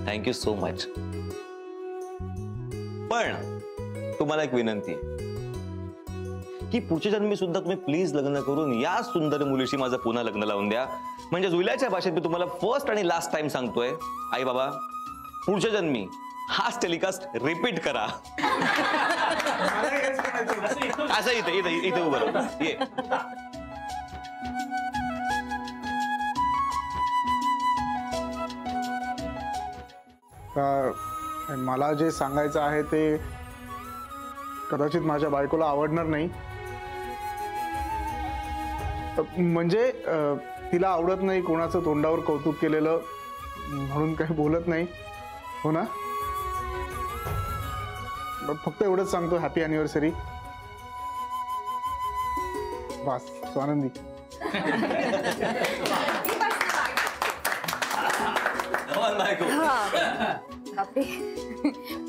Thank you so much. पण तुम्हाला एक विनंती आहे की पुढच्या जन्मी सुद्धा तुम्ही प्लीज लग्न करून या सुंदर मुलीशी माझं पुन्हा लग्न लावून द्या. म्हणजे जुल्याच्या भाषेत मी तुम्हाला फर्स्ट आणि लास्ट टाइम सांगतोय, आई बाबा पुढच्या जन्मी हाच टेलिकास्ट रिपीट करा. असं इथे इथे इथे उभं राहू. ये मला जे सांगायचं आहे ते कदाचित माझ्या बायकोला आवडणार नाही. म्हणजे तिला आवडत नाही कोणाचं तोंडावर कौतुक केलेलं म्हणून काही बोलत नाही, हो ना? फक्त एवढंच सांगतो, हॅपी अॅनिव्हर्सरी. वास स्वानंदी.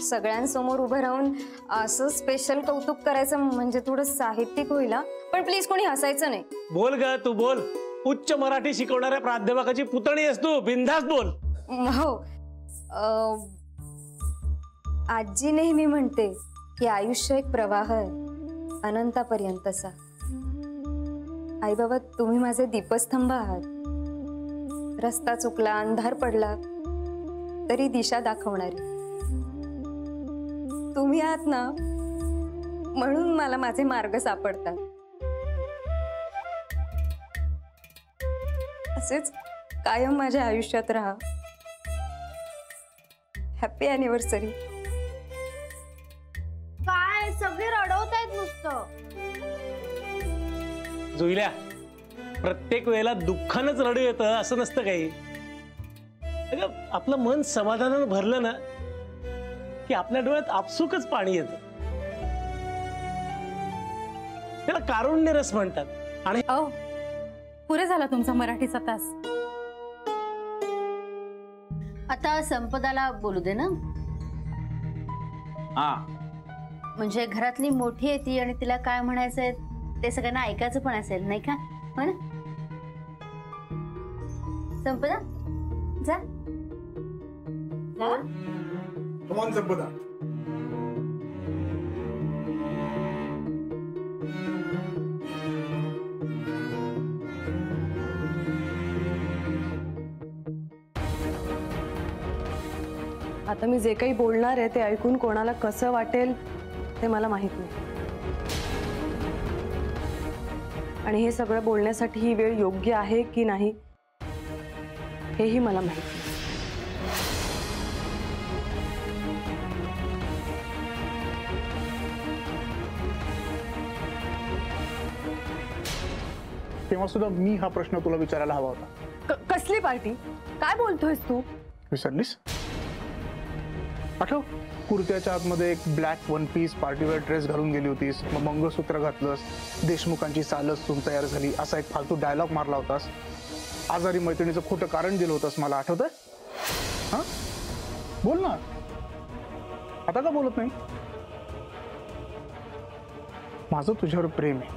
सगळ्यांसमोर उभं राहून असं स्पेशल कौतुक करायचं म्हणजे थोडं साहित्यिक होईल. पण प्लीज कोणी हसायचं नाही. बोल ग तू बोल. उच्च मराठी शिकवणाऱ्या प्राध्यापकाची पुतणी आहेस तू. बिनधास्त बोल. हो. आजी नेहमी म्हणते की आयुष्य एक प्रवाह आहे अनंतापर्यंतचा. आई बाबा तुम्ही माझे दीपस्तंभ आहात. रस्ता चुकला, अंधार पडला तरी दिशा दाखवणारी तुम्ही आहात ना, म्हणून मला माझे मार्ग सापडतात. असेच कायम माझ्या आयुष्यात राहा. Happy anniversary. काय सगळे रडवतायत नुसतं. जुईल्या, प्रत्येक वेळेला दुःखानच रडू येतं असं नसतं काही. आपलं मन समाधानानं भरलं ना की आपल्या डोळ्यात आपसुकच पाणी येतं. त्याला कारुण्य रस म्हणतात. आणि पुरे झाला तुमचा मराठीचा तास. आता संपदाला बोलू दे ना. हा, म्हणजे घरातली मोठी आहे ती आणि तिला काय म्हणायचंय ते सगळ्यांना ऐकायचं पण असेल, नाही का? हो ना संपदा, जा. संपदा. आता मी जे काही बोलणार आहे ते ऐकून कोणाला कसं वाटेल ते मला माहित नाही. आणि हे सगळं बोलण्यासाठी ही वेळ योग्य आहे की नाही हेही मला माहित नाही. तेव्हा सुद्धा मी हा प्रश्न तुला विचारायला हवा होता. कसली पार्टी? काय बोलतोयस तू? विसरलीस? आठव, कुर्त्याच्या आतमध्ये एक black one piece partywear dress घालून गेली होतीस, मग मंगळसूत्र घातलंस, देशमुखांची सालच सून तयार झाली असा एक फालतू डायलॉग मारला होतास, आजारी मैत्रिणीचं खोटं कारण दिलं होतंस. मला आठवतंय? हा बोल ना. आता का बोलत नाही? माझं तुझ्यावर प्रेम आहे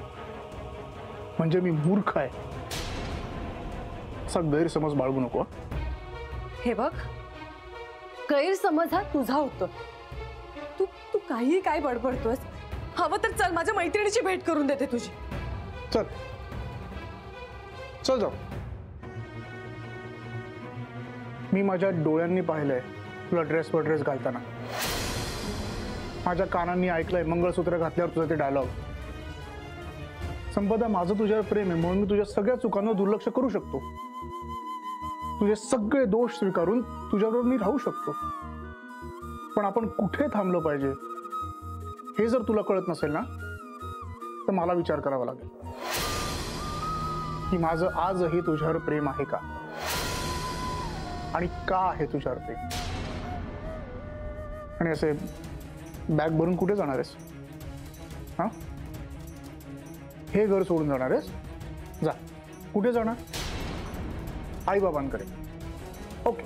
म्हणजे मी मूर्ख आहे असा गैरसमज बाळगू नको. हे बघ, गैरसमज हा तुझा होतो. तू तू काही काय बडबडतोस? हवं तर चल माझ्या मैत्रिणीची भेट करून देते तुझी. चल चल जाऊ. मी माझ्या डोळ्यांनी पाहिलंय तुला ड्रेसवर ड्रेस घालताना. माझ्या कानांनी ऐकलंय मंगळसूत्र घातल्यावर तुझा ते डायलॉग. संपदा, माझं तुझ्यावर प्रेम आहे म्हणून मी तुझ्या सगळ्या चुकांवर दुर्लक्ष करू शकतो. तुझे सगळे दोष स्वीकारून तुझ्याबरोबर मी राहू शकतो. पण आपण कुठे थांबलो पाहिजे हे जर तुला कळत नसेल ना तर मला विचार करावा लागेल की माझं आजही तुझ्यावर प्रेम आहे का आणि का आहे तुझ्यावर प्रेम. आणि असे बॅग भरून कुठे जाणार आहेस? हा, हे घर सोडून जाणार आहेस? जा. कुठे जाणार? आई बाबांकडे. ओके,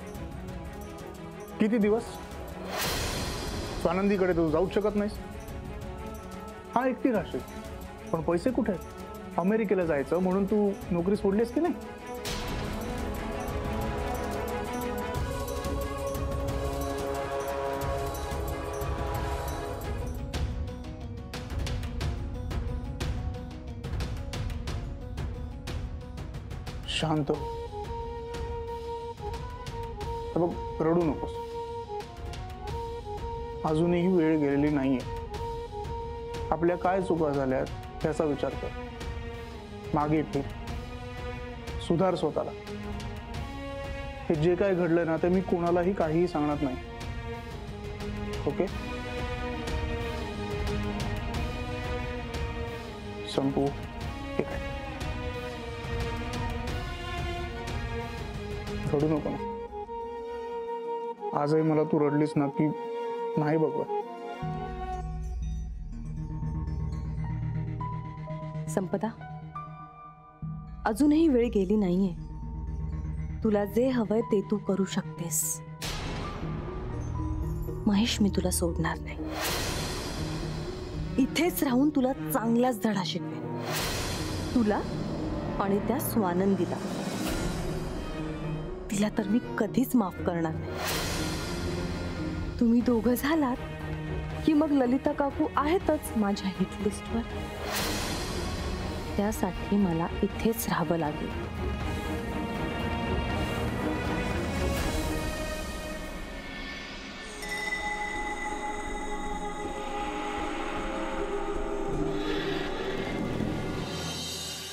किती दिवस? स्वानंदीकडे तू जाऊच शकत नाहीस. हा, एकटी राहशील पण पैसे कुठे आहेत? अमेरिकेला जायचं म्हणून तू नोकरी सोडलीस की नाही? शांत हो. हे बघ, रडू नकोस. अजूनही वेळ गेलेली नाहीये. आपल्या काय चुका झाल्यात त्याचा विचार कर. मागे फिर, सुधार स्वतःला. हे जे काय घडलं ना ते मी कोणालाही काहीही सांगणार नाही. ओके? संपू. ठीक आहे, रडू नको ना. आजही मला तू रडलीस ना की नाही बघ. संपदा, अजूनही वेळ गेली नाहीये. तुला जे हवंय ते तू करू शकतेस. महेश, मी तुला सोडणार नाही. इथेच राहून तुला चांगलाच धडा शिकवेन. तुला आणि त्या स्वानंदीला. तिला तर मी कधीच माफ करणार नाही. तुम्ही दोघं झालात की मग ललिता काकू आहेतच माझ्या हिट लिस्टवर. त्यासाठी मला इथेच राहावं लागेल.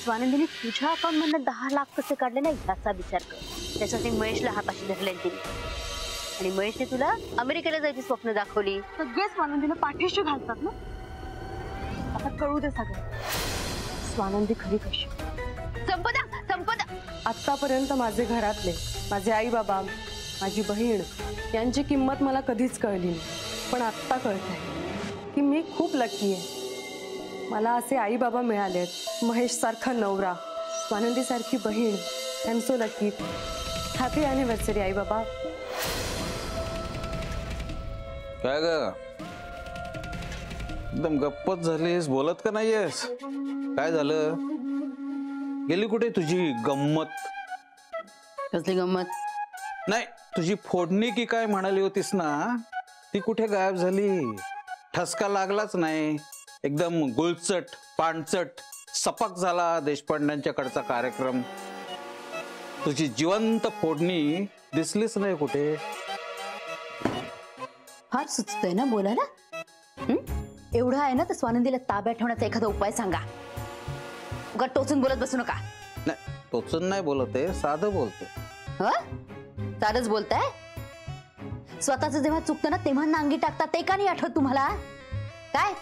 स्वानंदीने तुझ्या अकाउंट मधनं 10 लाख कसे काढले नाही याचा विचार कर. त्यासाठी महेशला हाताशी धरले तिने. आणि महेशने तुला अमेरिकेला जायची स्वप्न दाखवली. सगळे स्वानंदीला पाठीशी घालतात ना. आता कळू दे सगळं. स्वानंदी खरी कशी. संपदा, संपदा. आतापर्यंत माझे घरातले, माझे आई बाबा, माझी बहीण यांची किंमत मला कधीच कळली नाही. पण आत्ता कळतंय की मी खूप लकी आहे. मला असे आई बाबा मिळालेत. महेश सारखा नवरा, स्वानंदी सारखी बहीण. I am so lucky. Happy anniversary आई बाबा. काय ग, एकदम गप्पच झालीस, बोलत का नाहीयेस? काय झालं? गेली कुठे तुझी गंमत? कसली गंमत? नाही, तुझी फोडणी की काय म्हणाली होतीस ना, ती कुठे गायब झाली? ठसका लागलाच नाही. एकदम गुलचट पाणचट सपक झाला देशपांड्यांच्याकडचा कार्यक्रम. तुझी जिवंत फोडणी दिसलीच नाही कुठे. फार सुचतंय ना बोलायला. एवढं आहे ना तर स्वानंदीला ताब्यात ठेवण्याचा एखादा उपाय सांगा. उगा टोचून बोलत बसू नका. नाही, टोचून नाही बोलत आहे, साधं बोलते. सारच बोलताय. स्वतःच जेव्हा चुकतं ना तेव्हा नांगी टाकता ते का नाही आठवत तुम्हाला? काय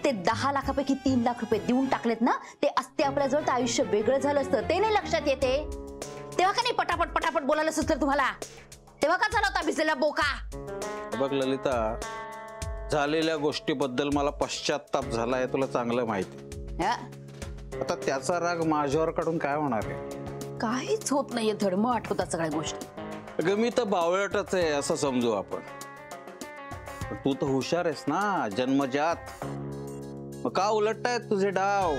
ते 10 लाखापैकी 3 लाख रुपये देऊन टाकलेत ना, ते असते आपल्याजवळ तर आयुष्य वेगळं झालं असतं. ते नाही लक्षात येते. तेव्हा का नाही पटापट पटापट बोलायला सुचलं तुम्हाला? तेव्हा का झाला होता भिजलेला बोका? बघ ललिता, झालेल्या गोष्टीबद्दल मला पश्चाताप झाला आहे, तुला चांगलं माहिती. आता त्याचा राग माझ्यावर काढून काय होणार आहे? काहीच होत नाहीये. धर्म आठवतात सगळ्या गोष्टी. अगं मी तर बावळटच आहे असं समजू आपण. तू तर हुशार आहेस ना, जन्मजात. मग का उलटतायत तुझे डाव?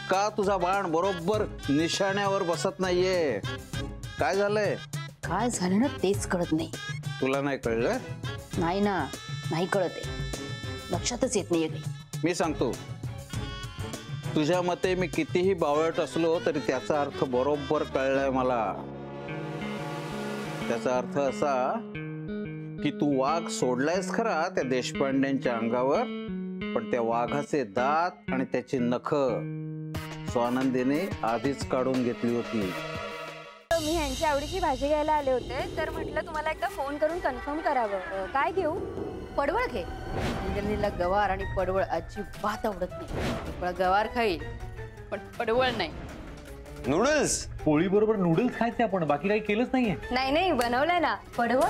का तुझा बाण बरोबर निशाण्यावर बसत नाहीये? काय झालंय? काय झालं ना तेच कळत नाही. तुला नाही कळलं? नाही ना, नाही कळत आहे. लक्षातच येत नाहीये काही. मी सांगतो, तुझ्या मते मी कितीही बावळट असलो तरी त्याचा अर्थ बरोबर कळलाय मला. त्याचा अर्थ असा की तू वाघ सोडलायस खरा त्या देशपांड्यांच्या अंगावर, पण त्या वाघाचे दात आणि त्याची नख स्वानंदीने आधीच काढून घेतली होती. मी ह्यांची आवडीची भाजी घ्यायला आले होते, तर म्हटलं तुम्हाला एकदा फोन करून कन्फर्म करावं. काय घेऊ? पडवळ घे. इंद्रनीला गवार आणि पडवळ अजिबात आवडत नाही. पण गवार खाईल पण पडवळ नाही. नूडल्स. पोळी बरोबर नूडल्स खायचे आपण, बाकी काही केलंच नाहीये. नाही बनवलंय ना. पडवळ